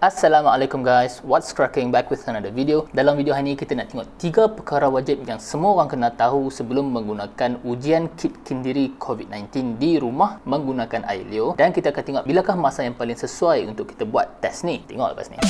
Assalamualaikum guys, what's cracking, back with another video. Dalam video hari ini kita nak tengok 3 perkara wajib yang semua orang kena tahu sebelum menggunakan ujian kit kendiri COVID-19 di rumah menggunakan Ailio. Dan kita akan tengok bilakah masa yang paling sesuai untuk kita buat test ni. Tengok lepas ni.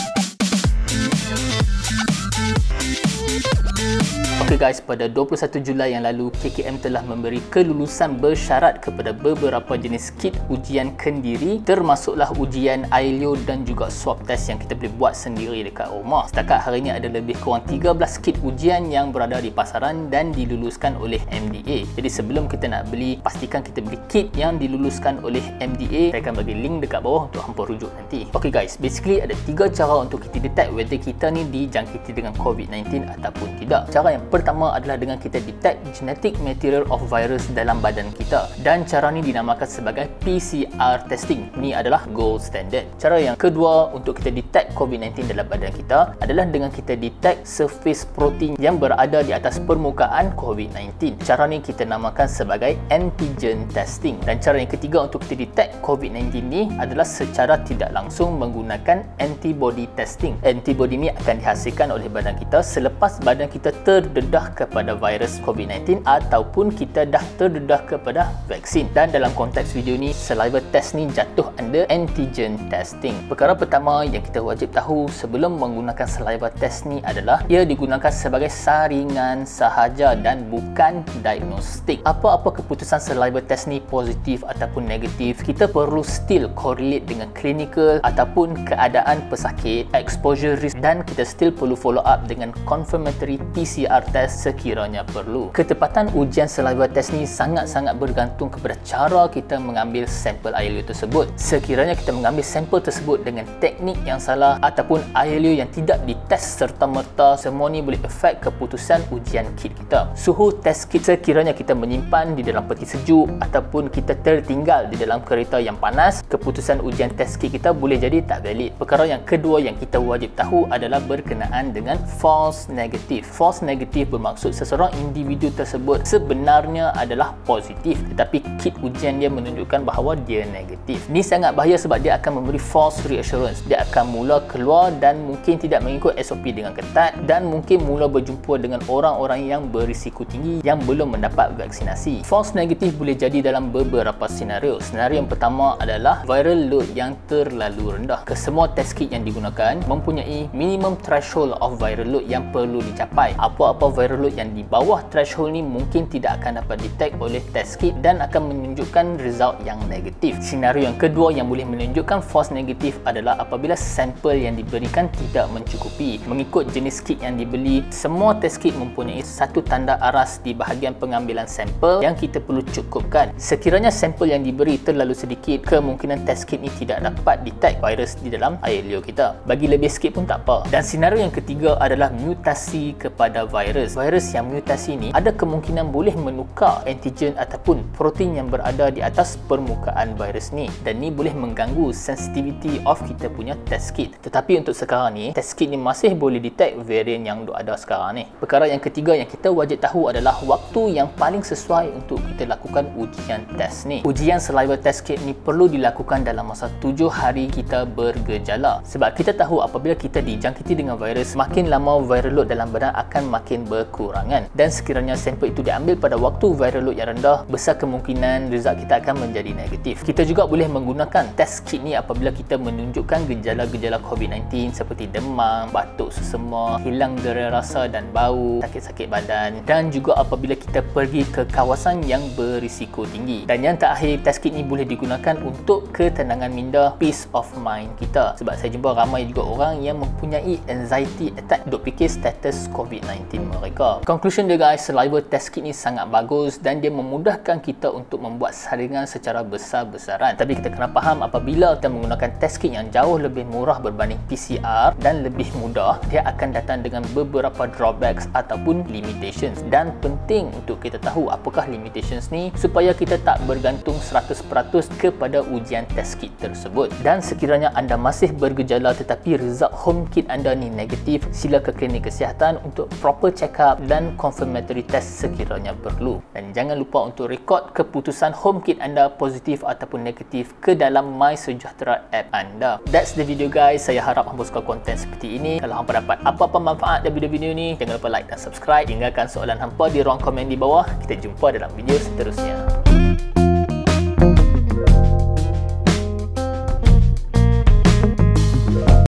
Okey guys, pada 21 Julai yang lalu, KKM telah memberi kelulusan bersyarat kepada beberapa jenis kit ujian kendiri, termasuklah ujian Ailio dan juga swab test yang kita boleh buat sendiri dekat rumah. Setakat hari ini ada lebih kurang 13 kit ujian yang berada di pasaran dan diluluskan oleh MDA. Jadi sebelum kita nak beli, pastikan kita beli kit yang diluluskan oleh MDA. Saya akan bagi link dekat bawah untuk hampa rujuk nanti. Okey guys, basically ada 3 cara untuk kita detect whether kita ni dijangkiti dengan COVID-19 ataupun tidak. Cara yang pertama adalah dengan kita detect genetic material of virus dalam badan kita, dan cara ni dinamakan sebagai PCR testing. Ni adalah gold standard. Cara yang kedua untuk kita detect COVID-19 dalam badan kita adalah dengan kita detect surface protein yang berada di atas permukaan COVID-19. Cara ni kita namakan sebagai antigen testing. Dan cara yang ketiga untuk kita detect COVID-19 ni adalah secara tidak langsung menggunakan antibody testing. Antibody ni akan dihasilkan oleh badan kita selepas badan kita terdedah kepada virus COVID-19 ataupun kita dah terdedah kepada vaksin. Dan dalam konteks video ni, saliva test ni jatuh under antigen testing. Perkara pertama yang kita wajib tahu sebelum menggunakan saliva test ni adalah ia digunakan sebagai saringan sahaja dan bukan diagnostik. Apa-apa keputusan saliva test ni positif ataupun negatif, kita perlu still correlate dengan clinical ataupun keadaan pesakit, exposure risk, dan kita still perlu follow up dengan confirmatory PCR test sekiranya perlu. Ketepatan ujian saliva test ni sangat-sangat bergantung kepada cara kita mengambil sampel Ailio tersebut. Sekiranya kita mengambil sampel tersebut dengan teknik yang salah ataupun Ailio yang tidak dites serta-merta, semua ni boleh efek keputusan ujian kit kita. Suhu test kit sekiranya kita menyimpan di dalam peti sejuk ataupun kita tertinggal di dalam kereta yang panas, keputusan ujian test kit kita boleh jadi tak valid. Perkara yang kedua yang kita wajib tahu adalah berkenaan dengan false negative. False negative bermaksud seseorang individu tersebut sebenarnya adalah positif tetapi kit ujian dia menunjukkan bahawa dia negatif. Ni sangat bahaya sebab dia akan memberi false reassurance. Dia akan mula keluar dan mungkin tidak mengikut SOP dengan ketat dan mungkin mula berjumpa dengan orang-orang yang berisiko tinggi yang belum mendapat vaksinasi. False negative boleh jadi dalam beberapa senario. Senario yang pertama adalah viral load yang terlalu rendah. Kesemua test kit yang digunakan mempunyai minimum threshold of viral load yang perlu dicapai. Apa-apa viral load yang di bawah threshold ni mungkin tidak akan dapat detect oleh test kit dan akan menunjukkan result yang negatif. Senario yang kedua yang boleh menunjukkan false negative adalah apabila sampel yang diberikan tidak mencukupi. Mengikut jenis kit yang dibeli, semua test kit mempunyai satu tanda aras di bahagian pengambilan sampel yang kita perlu cukupkan. Sekiranya sampel yang diberi terlalu sedikit, kemungkinan test kit ni tidak dapat detect virus di dalam Ailio kita. Bagi lebih sikit pun tak apa. Dan senario yang ketiga adalah mutasi kepada virus. Virus yang mutasi ni ada kemungkinan boleh menukar antigen ataupun protein yang berada di atas permukaan virus ni, dan ni boleh mengganggu sensitivity of kita punya test kit. Tetapi untuk sekarang ni, test kit ni masih boleh detect varian yang ada sekarang ni. Perkara yang ketiga yang kita wajib tahu adalah waktu yang paling sesuai untuk kita lakukan ujian test ni. Ujian saliva test kit ni perlu dilakukan dalam masa 7 hari kita bergejala. Sebab kita tahu apabila kita dijangkiti dengan virus, makin lama viral load dalam badan akan makin berkurangan, dan sekiranya sampel itu diambil pada waktu viral load yang rendah, besar kemungkinan result kita akan menjadi negatif. Kita juga boleh menggunakan test kit ni apabila kita menunjukkan gejala-gejala COVID-19 seperti demam, batuk sesama, hilang dera rasa dan bau, sakit-sakit badan, dan juga apabila kita pergi ke kawasan yang berisiko tinggi. Dan yang terakhir, test kit ni boleh digunakan untuk ketenangan minda, peace of mind kita. Sebab saya jumpa ramai juga orang yang mempunyai anxiety attack duk fikir status COVID-19 mereka. Conclusion dia guys, saliva test kit ni sangat bagus dan dia memudahkan kita untuk membuat saringan secara besar-besaran. Tapi kita kena faham apabila kita menggunakan test kit yang jauh lebih murah berbanding PCR dan lebih mudah, dia akan datang dengan beberapa drawbacks ataupun limitations. Dan penting untuk kita tahu apakah limitations ni supaya kita tak bergantung 100% kepada ujian test kit tersebut. Dan sekiranya anda masih bergejala tetapi result home kit anda ni negatif, sila ke klinik kesihatan untuk proper check up dan confirmatory test sekiranya perlu. Dan jangan lupa untuk rekod keputusan HomeKit anda positif ataupun negatif ke dalam MySejahtera app anda. That's the video guys. Saya harap hangpa suka konten seperti ini. Kalau hangpa dapat apa-apa manfaat dari video-video ni, jangan lupa like dan subscribe. Tinggalkan soalan hangpa di ruang komen di bawah. Kita jumpa dalam video seterusnya.